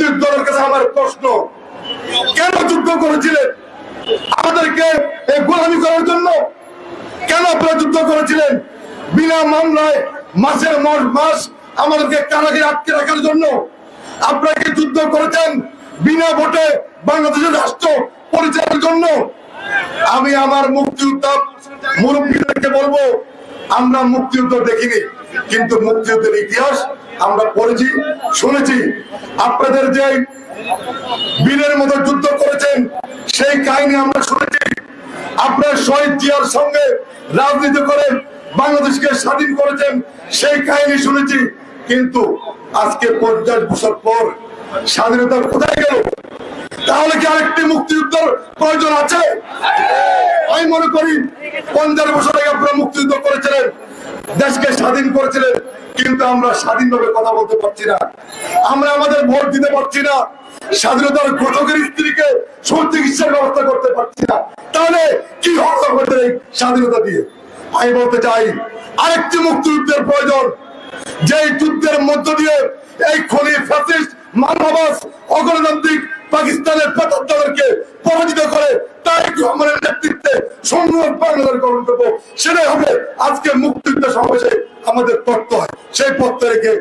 মুক্তিযোদ্ধাদের কাছে আমার প্রশ্ন, কেন যুদ্ধ করেছিলেন? আমাদেরকে এই গোলামি করার জন্য? কেন আপনারা যুদ্ধ করেছিলেন? বিনা মামলায় মাসের মাস আমাদেরকে কারাগারে আটকে রাখার জন্য? আপনারা কি যুদ্ধ করেছেন বিনা ভোটে বাংলাদেশের রাষ্ট্র পরিচালনার জন্য? আমি আমার মুক্তিযোদ্ধা মুরব্বীদেরকে বলবো, আমরা মুক্তিযুদ্ধ দেখিনি, কিন্তু মুক্তিযুদ্ধের ইতিহাস আমরা পড়েছি, শুনেছি। আপনাদের যে বীরের মতো যুদ্ধ করেছেন সেই কাহিনী আমরা শুনেছি। আপনার শহীদ জিয়ার সঙ্গে রাজনীতি করে বাংলাদেশকে স্বাধীন করেছেন, সেই কাহিনী শুনেছি। কিন্তু আজকে 50 বছর পর স্বাধীনতা কোথায় গেল? তাহলে কি আরেকটি মুক্তিযুদ্ধের প্রয়োজন আছে? আমি মনে করি 50 বছর আগে আপনারা মুক্তিযুদ্ধ করেছিলেন, দেশকে স্বাধীন করেছিলেন, কিন্তু আমরা স্বাধীনভাবে কথা বলতে পারছি না, আমরা আমাদের ভোট দিতে পারছি না, স্বাধীনতার ঘটকের স্ত্রীকে সুচিকিৎসার ব্যবস্থা করতে পারছি না। তাহলে কি হবে আমাদের এই স্বাধীনতা দিয়ে? আমি বলতে চাই, আরেকটি মুক্তিযুদ্ধের প্রয়োজন, যে যুদ্ধের মধ্য দিয়ে এই খনি ফ্যাসিস্ট মানববাদ অগণতান্ত্রিক পাকিস্তানের পেতাত্তাদেরকে পরাজিত করে তারেক রহমানের নেতৃত্বে সুন্দর বাংলাদেশ গঠন করবো। সেটাই হবে আজকে মুক্তিযুদ্ধ সমাবেশে আমাদের প্রত্যয়। সেই প্রত্যয়কে